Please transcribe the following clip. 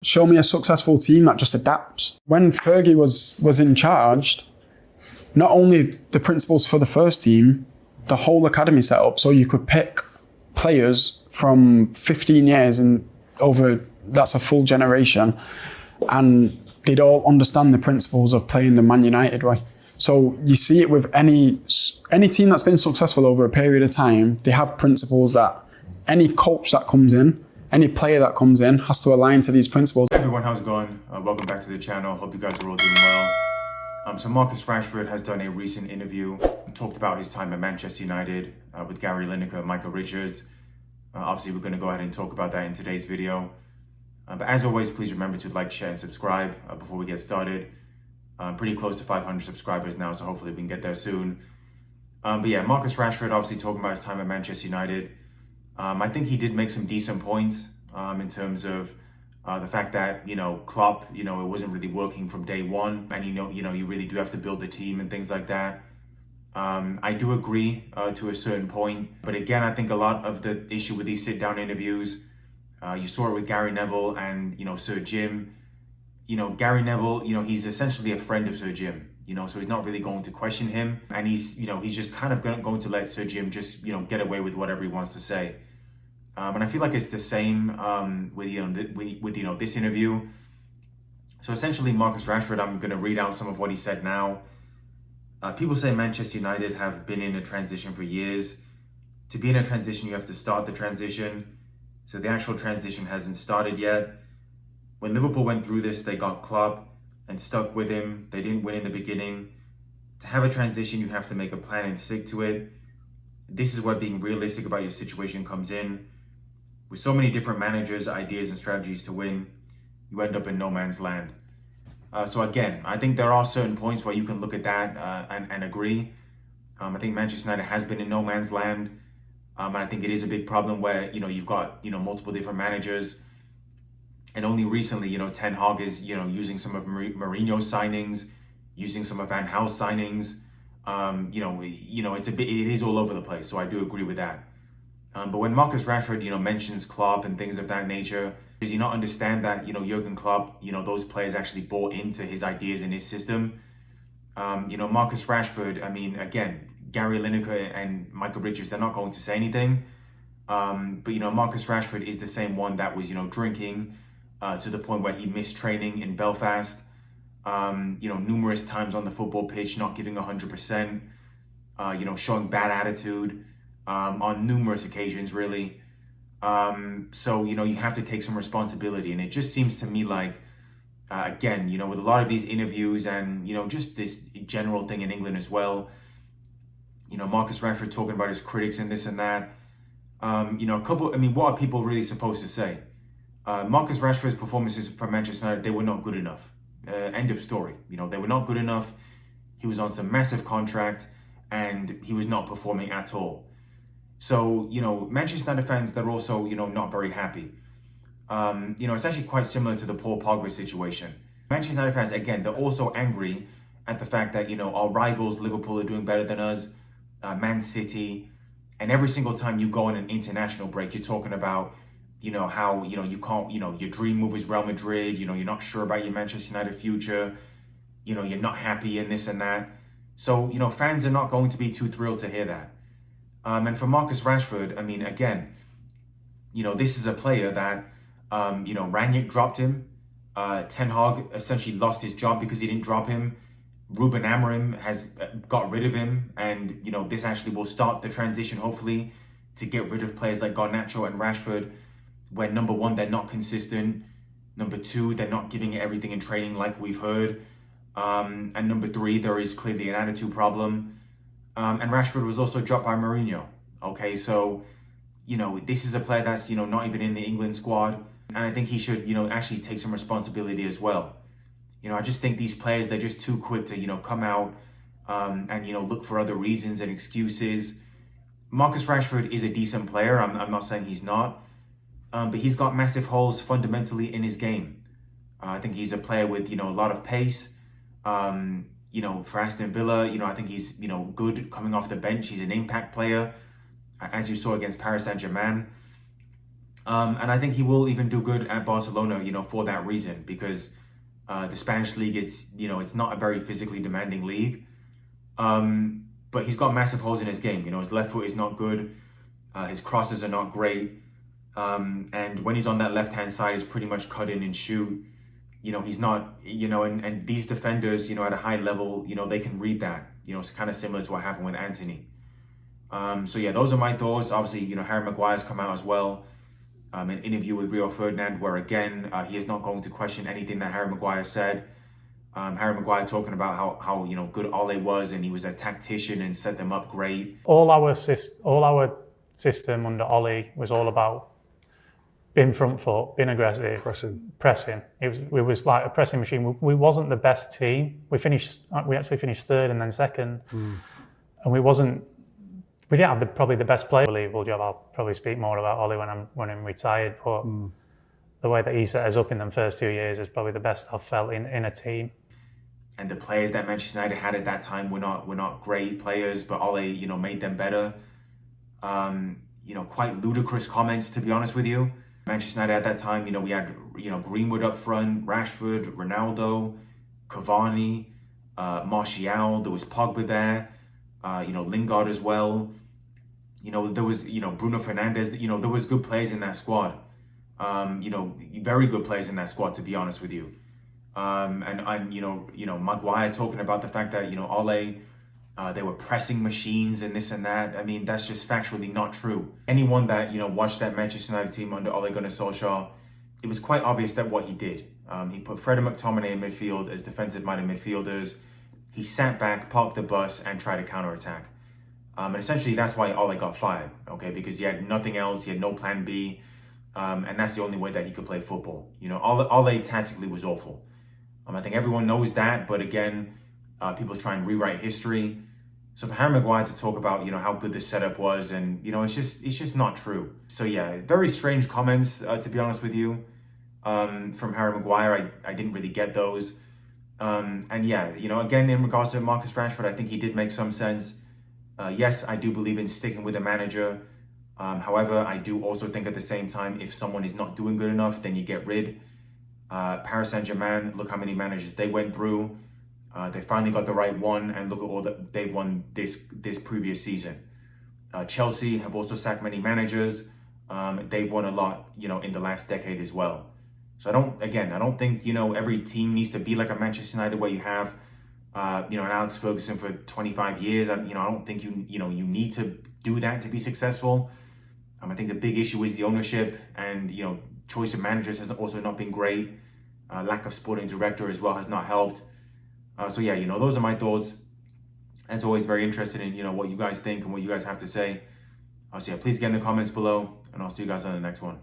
Show me a successful team that just adapts. When Fergie was in charge, not only the principles for the first team, the whole academy set up so you could pick players from 15 years and over, that's a full generation, and they'd all understand the principles of playing the Man United way. So you see it with any team that's been successful over a period of time. They have principles that any coach that comes in, any player that comes in has to align to these principles. Hey everyone, how's it going? Welcome back to the channel. Hope you guys are all doing well. So Marcus Rashford has done a recent interview and talked about his time at Manchester United with Gary Lineker and Michael Richards. Obviously, we're going to go ahead and talk about that in today's video. But as always, please remember to like, share, and subscribe before we get started. I'm pretty close to 500 subscribers now, so hopefully we can get there soon. But yeah, Marcus Rashford obviously talking about his time at Manchester United. I think he did make some decent points in terms of the fact that, Klopp, it wasn't really working from day one, and you really do have to build the team and things like that. I do agree to a certain point, but again, I think a lot of the issue with these sit-down interviews, you saw it with Gary Neville and Sir Jim. Gary Neville, he's essentially a friend of Sir Jim, so he's not really going to question him, and he's just kind of going to let Sir Jim just get away with whatever he wants to say. And I feel like it's the same with this interview. So essentially, Marcus Rashford, I'm going to read out some of what he said now. People say Manchester United have been in a transition for years. To be in a transition, you have to start the transition. So the actual transition hasn't started yet. When Liverpool went through this, they got Klopp and stuck with him. They didn't win in the beginning. To have a transition, you have to make a plan and stick to it. This is where being realistic about your situation comes in. With so many different managers, ideas, and strategies to win, you end up in no man's land. So again, I think there are certain points where you can look at that and agree. I think Manchester United has been in no man's land. And I think it is a big problem where, you've got, multiple different managers. And only recently, Ten Hag is, using some of Mourinho's signings, using some of Van Gaal's signings. It is all over the place. So I do agree with that. But when Marcus Rashford, mentions Klopp and things of that nature, does he not understand that, Jurgen Klopp, those players actually bought into his ideas and his system? Marcus Rashford, again, Gary Lineker and Michael Richards, they're not going to say anything. But Marcus Rashford is the same one that was, drinking to the point where he missed training in Belfast. Numerous times on the football pitch, not giving 100%, showing bad attitude on numerous occasions, really. So, you have to take some responsibility. And it just seems to me like, again, with a lot of these interviews and, just this general thing in England as well, Marcus Rashford talking about his critics and this and that. What are people really supposed to say? Marcus Rashford's performances for Manchester United, they were not good enough. End of story. They were not good enough. He was on some massive contract and he was not performing at all. So, Manchester United fans, they're also, not very happy. It's actually quite similar to the Paul Pogba situation. Manchester United fans, again, they're also angry at the fact that, our rivals, Liverpool, are doing better than us, Man City. And every single time you go on an international break, you're talking about, how, you can't, your dream move is Real Madrid, you're not sure about your Manchester United future, you're not happy in this and that. So, fans are not going to be too thrilled to hear that. And for Marcus Rashford, again, this is a player that, Rangnick dropped him. Ten Hag essentially lost his job because he didn't drop him. Ruben Amorim has got rid of him. And, this actually will start the transition, hopefully, to get rid of players like Garnacho and Rashford, where number one, they're not consistent. Number two, they're not giving it everything in training like we've heard. And number three, there is clearly an attitude problem. And Rashford was also dropped by Mourinho. Okay, so, this is a player that's, not even in the England squad. And I think he should, actually take some responsibility as well. I just think these players, they're just too quick to, come out and, look for other reasons and excuses. Marcus Rashford is a decent player. I'm not saying he's not. But he's got massive holes fundamentally in his game. I think he's a player with, a lot of pace. For Aston Villa, I think he's, good coming off the bench. He's an impact player, as you saw against Paris Saint-Germain. And I think he will even do good at Barcelona, for that reason, because the Spanish league, it's not a very physically demanding league. But he's got massive holes in his game. His left foot is not good. His crosses are not great. And when he's on that left-hand side, he's pretty much cut in and shoot. He's not, and these defenders, at a high level, they can read that. It's kind of similar to what happened with Anthony. So yeah, those are my thoughts. Obviously, Harry Maguire's come out as well. An interview with Rio Ferdinand, where again, he is not going to question anything that Harry Maguire said. Harry Maguire talking about how good Ole was, and he was a tactician and set them up great. All our system under Ole was all about being front foot, being aggressive, pressing. It was like a pressing machine. We wasn't the best team. We actually finished third and then second, and we didn't have probably the best player. Unbelievable job. I'll probably speak more about Ole when I'm retired, but the way that he set us up in them first 2 years is probably the best I've felt in a team. And the players that Manchester United had at that time were not great players, but Ole, made them better. Quite ludicrous comments, to be honest with you. Manchester United at that time, we had, Greenwood up front, Rashford, Ronaldo, Cavani, Martial, there was Pogba there, Lingard as well. There was, Bruno Fernandes, there was good players in that squad. Very good players in that squad, to be honest with you. Maguire talking about the fact that, Ole, they were pressing machines and this and that. I mean, that's just factually not true. Anyone that, watched that Manchester United team under Ole Gunnar Solskjaer, it was quite obvious that what he did. He put Fred and McTominay in midfield as defensive-minded midfielders. He sat back, parked the bus, and tried to counterattack. And essentially, that's why Ole got fired, okay? Because he had nothing else. He had no plan B. And that's the only way that he could play football. Ole tactically was awful. I think everyone knows that, but again, people try and rewrite history. So for Harry Maguire to talk about, how good the setup was, and, it's just not true. So yeah, very strange comments, to be honest with you, from Harry Maguire. I didn't really get those. And yeah, again, in regards to Marcus Rashford, I think he did make some sense. Yes, I do believe in sticking with a manager. However, I do also think at the same time, if someone is not doing good enough, then you get rid. Paris Saint-Germain, look how many managers they went through. They finally got the right one, and look at all that they've won this previous season. Chelsea have also sacked many managers. They've won a lot, in the last decade as well. So I don't think, every team needs to be like a Manchester United where you have, an Alex Ferguson for 25 years. I don't think you need to do that to be successful. I think the big issue is the ownership, and, choice of managers has also not been great. Lack of sporting director as well has not helped. So yeah, those are my thoughts. As always, very interested in, what you guys think and what you guys have to say. So yeah, please get in the comments below, and I'll see you guys on the next one.